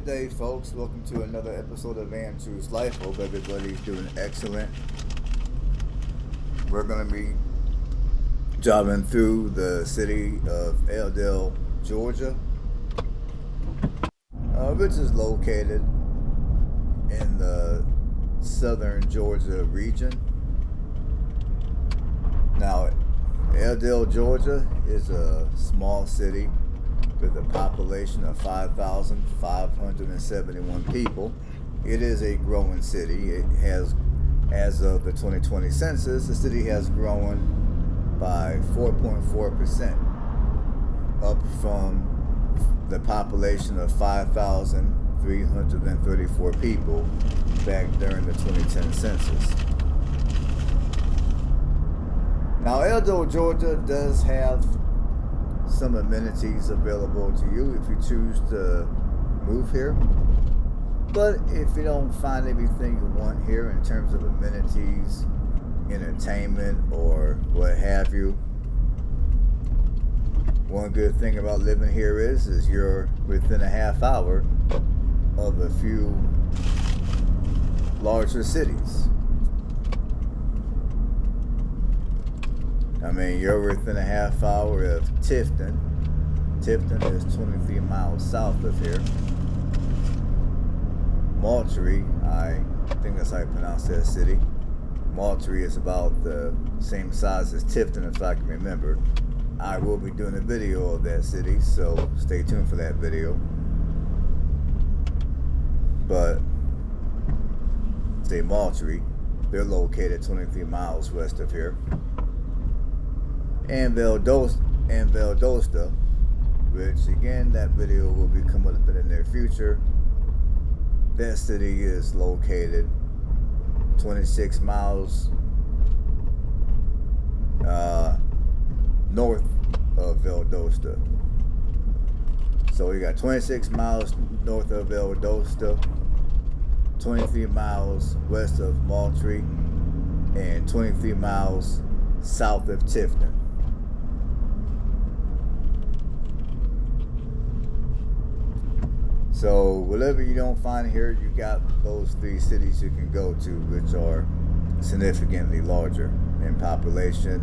Good day, folks. Welcome to another episode of Andrew's Life. Hope everybody's doing excellent. We're going to be driving through the city of Adel, Georgia, which is located in the southern Georgia region. Now, Adel, Georgia is a small city with a population of 5,571 people. It is a growing city. It has, as of the 2020 census, the city has grown by 4.4%, up from the population of 5,334 people back during the 2010 census. Now, Adel, Georgia does have some amenities available to you if you choose to move here. But if you don't find everything you want here in terms of amenities, entertainment, or what have you, one good thing about living here is you're within a half hour of a few larger cities. I mean, you're within a half hour of Tifton. Tifton is 23 miles south of here. Moultrie, I think that's how you pronounce that city. Moultrie is about the same size as Tifton, if I can remember. I will be doing a video of that city, so stay tuned for that video. But, say Moultrie, they're located 23 miles west of here. And Valdosta, which again, that video will be coming up in the near future. That city is located 26 miles north of Valdosta. So you got 26 miles north of Valdosta, 23 miles west of Moultrie, and 23 miles south of Tifton. So whatever you don't find here, you got those three cities you can go to, which are significantly larger in population,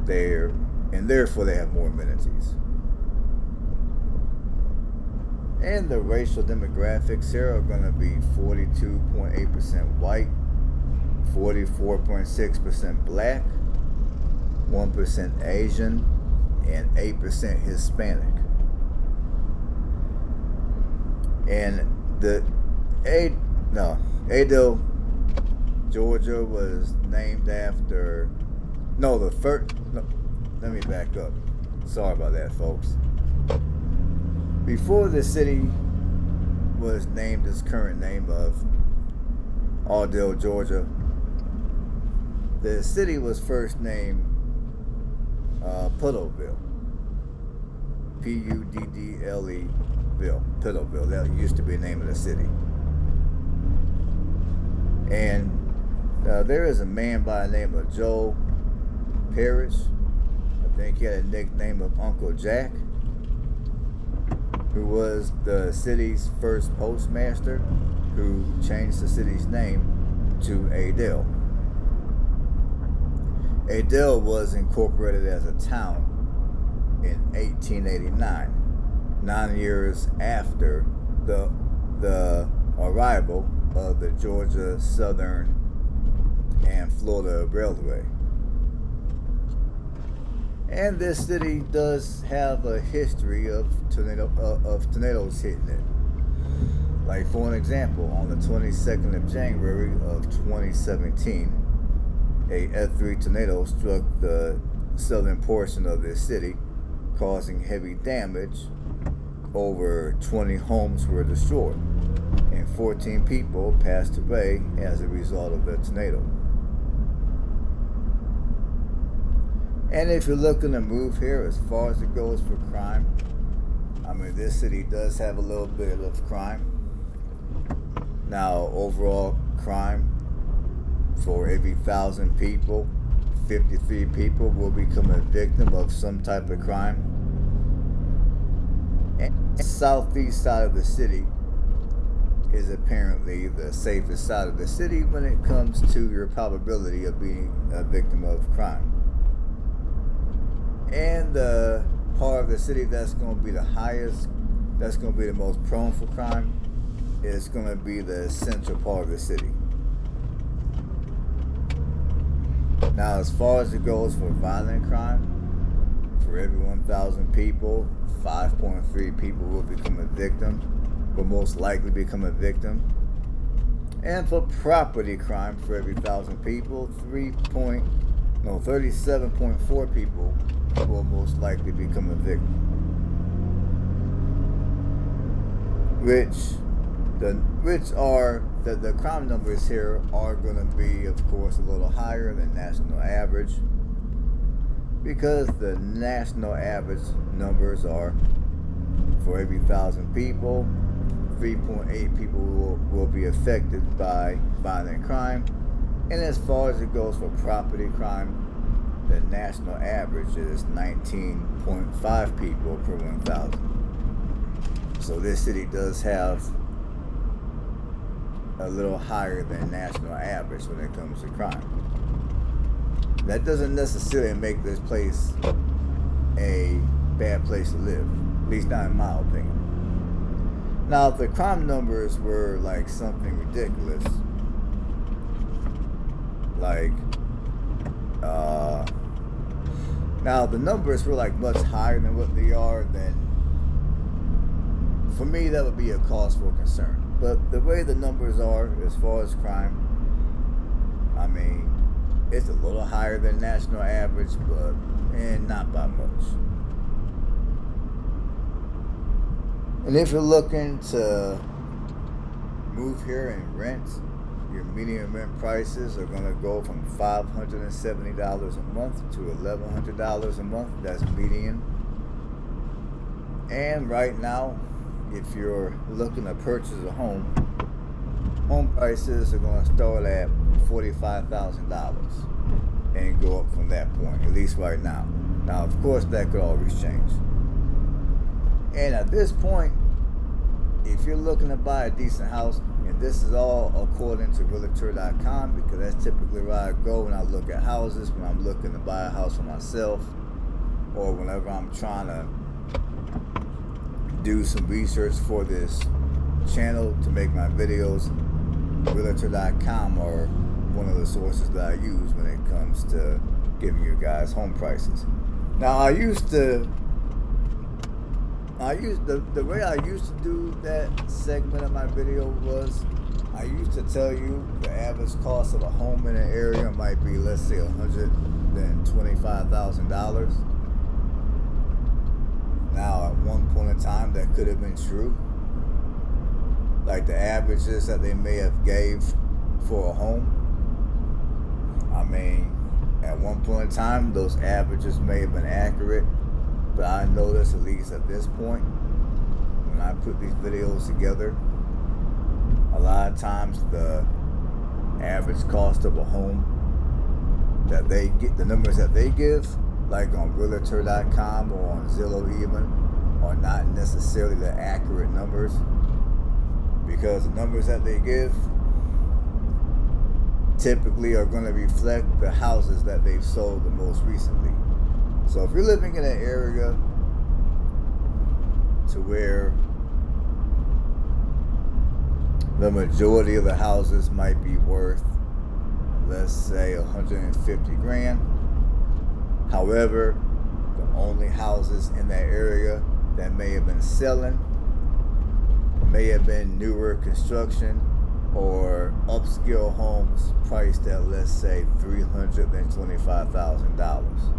and therefore they have more amenities. And the racial demographics here are going to be 42.8% white, 44.6% black, 1% Asian, and 8% Hispanic. And Adel, Georgia was named after, let me back up. Sorry about that, folks. Before the city was named its current name of Adel, Georgia, the city was first named Puddleville. Puddleville. Puddleville. That used to be the name of the city. And there is a man by the name of Joe Parrish. I think he had a nickname of Uncle Jack, who was the city's first postmaster, who changed the city's name to Adel. Adel was incorporated as a town in 1889, 9 years after the arrival of the Georgia Southern and Florida Railway. And this city does have a history of tornadoes hitting it. Like, for an example, on the 22nd of January of 2017, a F3 tornado struck the southern portion of this city, causing heavy damage. Over 20 homes were destroyed, and 14 people passed away as a result of the tornado. And if you're looking to move here, as far as it goes for crime, I mean, this city does have a little bit of crime. Now, overall crime, for every 1,000 people, 53 people will become a victim of some type of crime. Southeast side of the city is apparently the safest side of the city when it comes to your probability of being a victim of crime. And the part of the city that's going to be the highest, that's going to be the most prone for crime, is going to be the central part of the city. Now, as far as it goes for violent crime, for every 1,000 people, 5.3 people will become a victim, will most likely become a victim. And for property crime, for every 1,000 people, 37.4 people will most likely become a victim. The crime numbers here are going to be, of course, a little higher than national average, because the national average numbers are, for every 1,000 people, 3.8 people will be affected by violent crime. And as far as it goes for property crime, the national average is 19.5 people per 1,000. So this city does have a little higher than national average when it comes to crime. That doesn't necessarily make this place a bad place to live, at least not in my opinion. Now, if the crime numbers were like something ridiculous, like, now the numbers were like much higher than what they are, then for me that would be a cause for concern. But the way the numbers are as far as crime, I mean, it's a little higher than national average, but not by much. And if you're looking to move here and rent, your median rent prices are going to go from $570 a month to $1,100 a month. That's median. And right now, if you're looking to purchase a home prices are going to start at $45,000 and go up from that point, at least right now. Now, of course, that could always change. And at this point, if you're looking to buy a decent house, and this is all according to Realtor.com, because that's typically where I go when I look at houses, when I'm looking to buy a house for myself, or whenever I'm trying to do some research for this channel to make my videos. Realtor.com are one of the sources that I use when it comes to giving you guys home prices. Now, the way I used to do that segment of my video was, I used to tell you the average cost of a home in an area might be, let's say, $125,000. Now, at one point in time, that could have been true. Like the averages that they may have gave for a home. I mean, at one point in time, those averages may have been accurate. But I notice, at least at this point, when I put these videos together, a lot of times the average cost of a home that they get, the numbers that they give, like on Realtor.com or on Zillow even, are not necessarily the accurate numbers, because the numbers that they give typically are going to reflect the houses that they've sold the most recently. So if you're living in an area to where the majority of the houses might be worth, let's say, 150 grand. However, the only houses in that area that may have been selling may have been newer construction or upscale homes priced at, let's say, $325,000.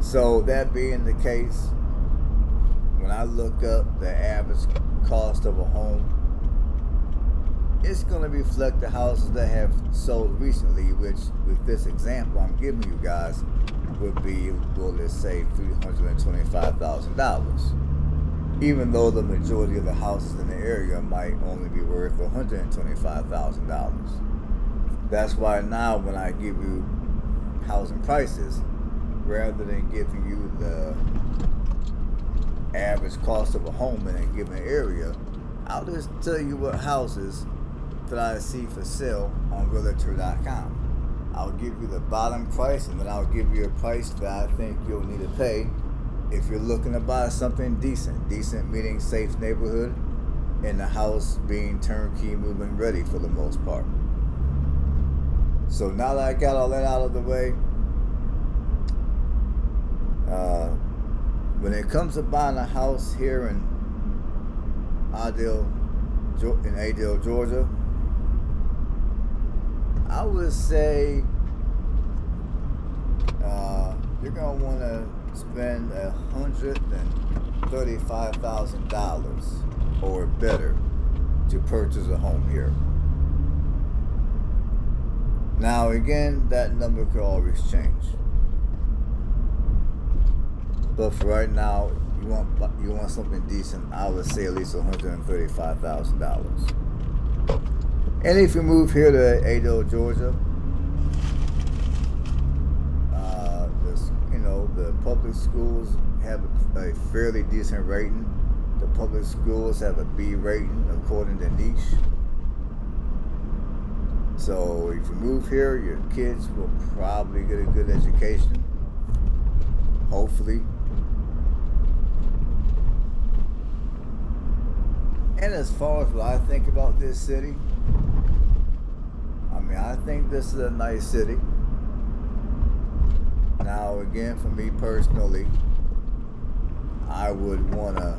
So that being the case, when I look up the average cost of a home, it's going to reflect the houses that have sold recently, which with this example I'm giving you guys would be, well, let's say $325,000. Even though the majority of the houses in the area might only be worth $125,000. That's why now when I give you housing prices, rather than giving you the average cost of a home in a given area, I'll just tell you what houses that I see for sale on Realtor.com. I'll give you the bottom price, and then I'll give you a price that I think you'll need to pay if you're looking to buy something decent. Decent meaning safe neighborhood, and the house being turnkey, move-in ready for the most part. So now that I got all that out of the way, when it comes to buying a house here in Adel, Georgia, I would say you're gonna want to spend $135,000 or better to purchase a home here. Now again, that number could always change. But for right now, you want something decent, I would say at least $135,000. And if you move here to Adel, Georgia, the public schools have a fairly decent rating. The public schools have a B rating according to niche. So if you move here, your kids will probably get a good education, hopefully. And as far as what I think about this city, I think this is a nice city. Now again, for me personally, I would want to,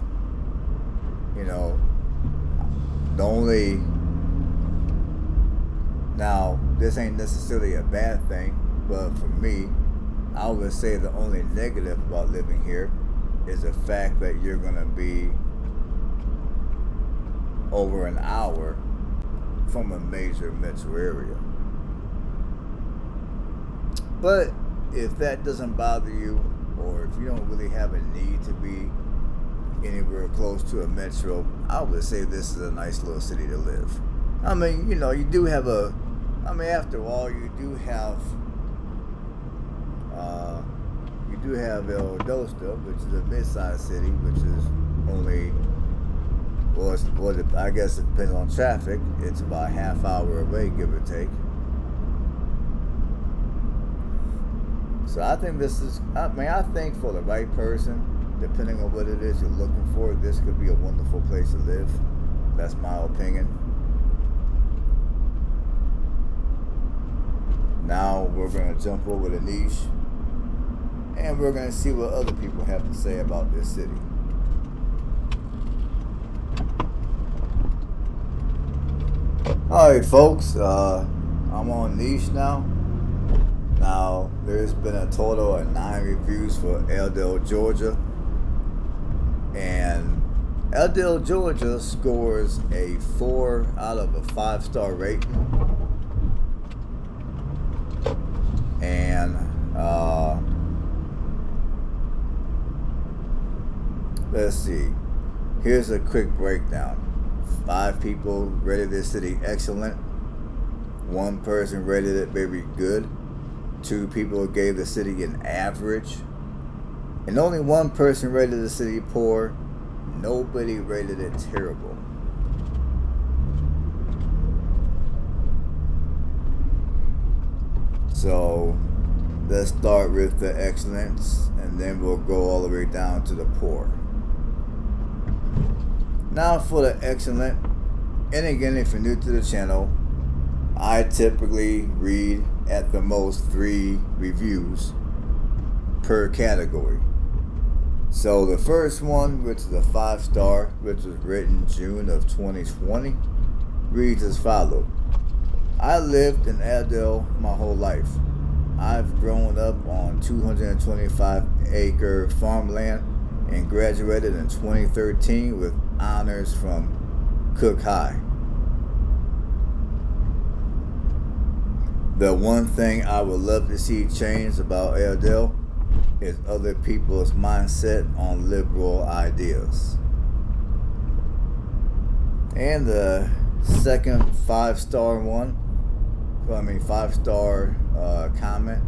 now this ain't necessarily a bad thing, but for me, I would say the only negative about living here is the fact that you're going to be over an hour from a major metro area. But if that doesn't bother you, or if you don't really have a need to be anywhere close to a metro, I would say this is a nice little city to live. You do have after all, you do have Valdosta, which is a mid-sized city, which is only, I guess it depends on traffic, it's about a half hour away, give or take. So I think I think for the right person, depending on what it is you're looking for, this could be a wonderful place to live. That's my opinion. Now we're going to jump over the niche, and we're going to see what other people have to say about this city. Alright folks, I'm on niche now. Now, there's been a total of 9 reviews for Adel, Georgia. And Adel, Georgia scores a 4 out of a 5-star rating. And, let's see. Here's a quick breakdown. 5 people rated this city excellent. 1 person rated it very good. 2 people gave the city an average, and only 1 person rated the city poor. Nobody rated it terrible. So let's start with the excellence, and then we'll go all the way down to the poor. Now for the excellent, and again, if you're new to the channel, I typically read at the most 3 reviews per category. So the first one, which is a 5-star, which was written June of 2020, reads as follows. I lived in Adel my whole life. I've grown up on 225-acre farmland and graduated in 2013 with honors from Cook High. The one thing I would love to see change about Adel is other people's mindset on liberal ideas. And the second 5-star comment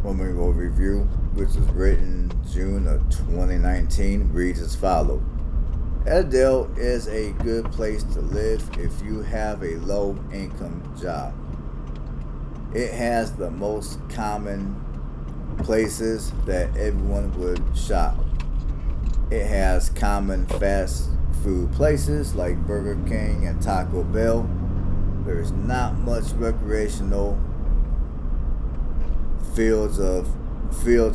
when we go review which was written June of 2019, reads as follows. Adel is a good place to live if you have a low income job. It has the most common places that everyone would shop. It has common fast food places like Burger King and Taco Bell. There's not much recreational fields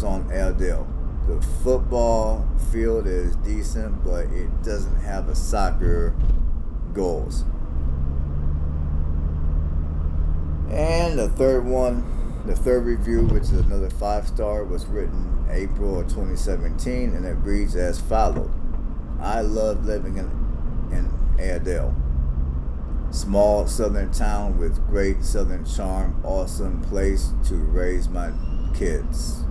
on Adel. The football field is decent, but it doesn't have a soccer goals. And the third review, which is another 5-star, was written April of 2017, and it reads as follows. I love living in Adel. Small southern town with great southern charm, awesome place to raise my kids.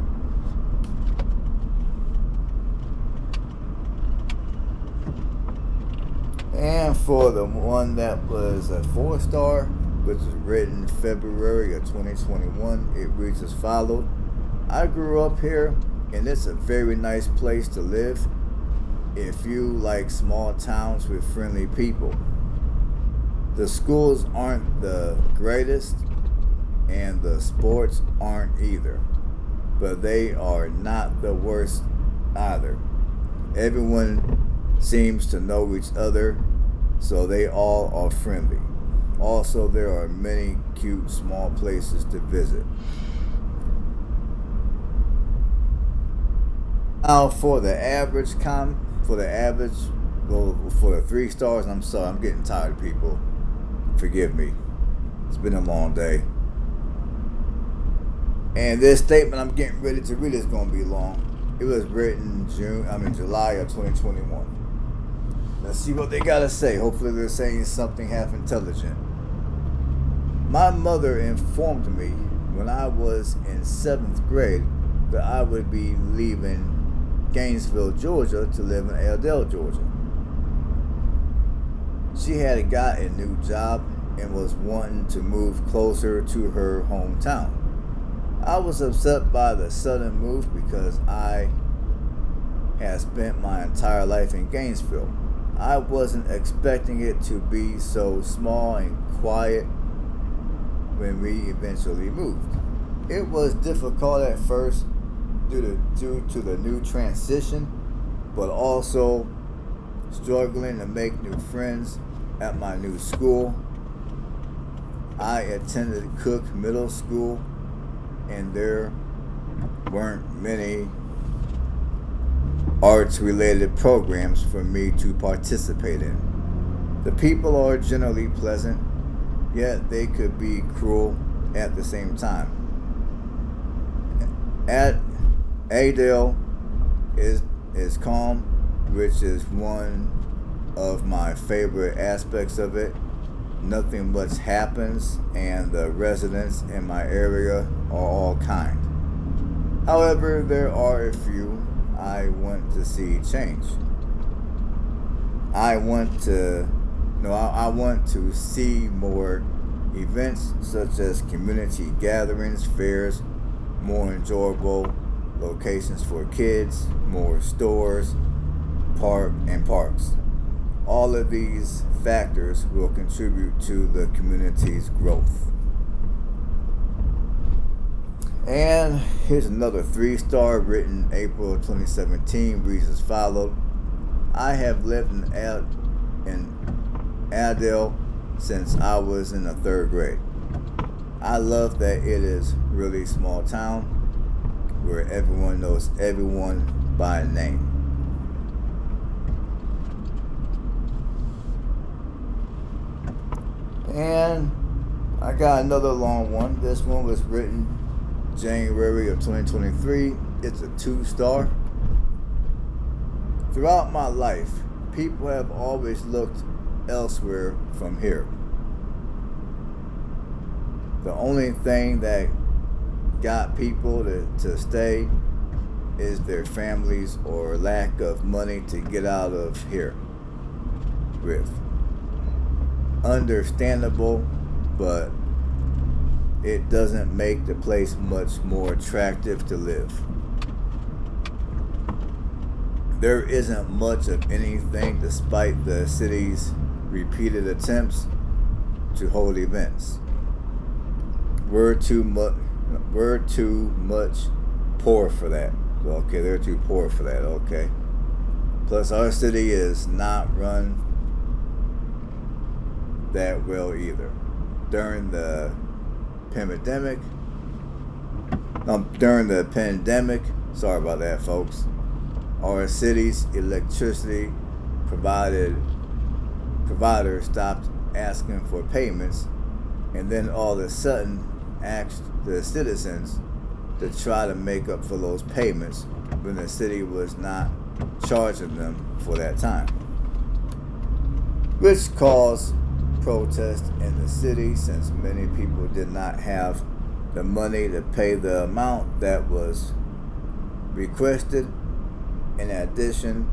And for the one that was a 4-star, which was written February of 2021, it reads as follows. I grew up here, and it's a very nice place to live if you like small towns with friendly people. The schools aren't the greatest, and the sports aren't either, but they are not the worst either. Everyone seems to know each other, so they all are friendly. Also, there are many cute small places to visit. Now, for the for the 3 stars, I'm sorry, I'm getting tired, people. Forgive me. It's been a long day. And this statement I'm getting ready to read is going to be long. It was written July of 2021. Let's see what they got to say. Hopefully they're saying something half intelligent. My mother informed me when I was in 7th grade that I would be leaving Gainesville, Georgia to live in Adel, Georgia. She had got a new job and was wanting to move closer to her hometown. I was upset by the sudden move because I had spent my entire life in Gainesville. I wasn't expecting it to be so small and quiet when we eventually moved. It was difficult at first due to the new transition, but also struggling to make new friends at my new school. I attended Cook Middle School, and there weren't many arts related programs for me to participate in. The people are generally pleasant, yet they could be cruel at the same time. At Adel is calm, which is one of my favorite aspects of it. Nothing much happens, and the residents in my area are all kind. However, there are a few I want to see change. I want to see more events such as community gatherings, fairs, more enjoyable locations for kids, more stores, parks. All of these factors will contribute to the community's growth. And here's another 3-star written April 2017, reads as follows. I have lived in Adel since I was in the 3rd grade. I love that it is really small town where everyone knows everyone by name. And I got another long one. This one was written January of 2023. It's a 2-star. Throughout my life, people have always looked elsewhere from here. The only thing that got people to stay is their families or lack of money to get out of here with. Understandable, but it doesn't make the place much more attractive to live. there isn't much of anything despite the city's repeated attempts to hold events. We're too much poor for that. Okay, they're too poor for that. Okay. Plus, our city is not run that well either. During the pandemic, sorry about that, folks. Our city's electricity provider stopped asking for payments, and then all of a sudden asked the citizens to try to make up for those payments when the city was not charging them for that time, which caused protests in the city since many people did not have the money to pay the amount that was requested. In addition,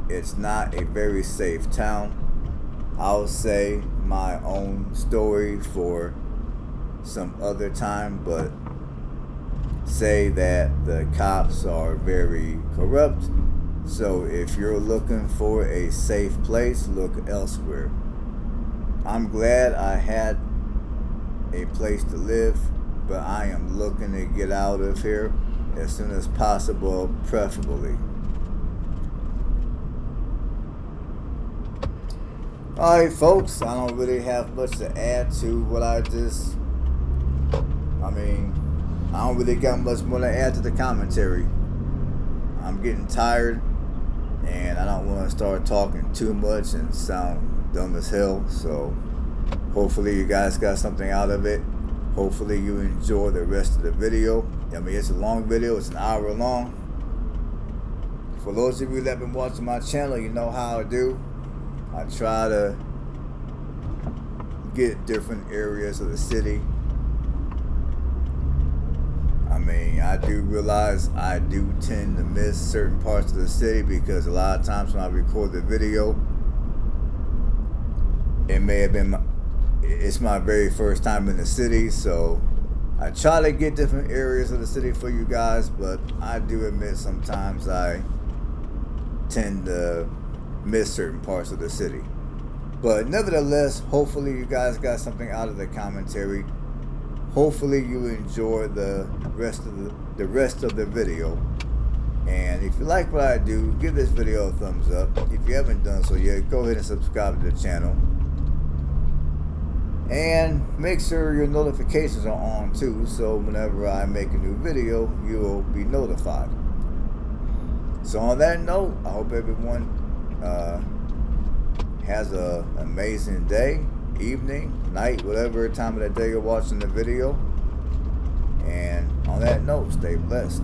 it's not a very safe town. I'll say my own story for some other time, but say that the cops are very corrupt. So if you're looking for a safe place, look elsewhere. I'm glad I had a place to live, but I am looking to get out of here as soon as possible, preferably. Alright, folks, I don't really have much to add to what I don't really got much more to add to the commentary. I'm getting tired, and I don't want to start talking too much and sound dumb as hell. So hopefully you guys got something out of it. Hopefully you enjoy the rest of the video. It's a long video. It's an hour long. For those of you that have been watching my channel, you know how I do. I try to get different areas of the city. I do realize I do tend to miss certain parts of the city because a lot of times when I record the video, it's my very first time in the city, so I try to get different areas of the city for you guys, but I do admit sometimes I tend to miss certain parts of the city. But nevertheless, hopefully you guys got something out of the commentary. Hopefully you enjoy the rest of the video. And if you like what I do, give this video a thumbs up. If you haven't done so yet, go ahead and subscribe to the channel. And make sure your notifications are on too, so whenever I make a new video, you'll be notified. So on that note, I hope everyone has an amazing day, evening, night, whatever time of the day you're watching the video. And on that note, stay blessed.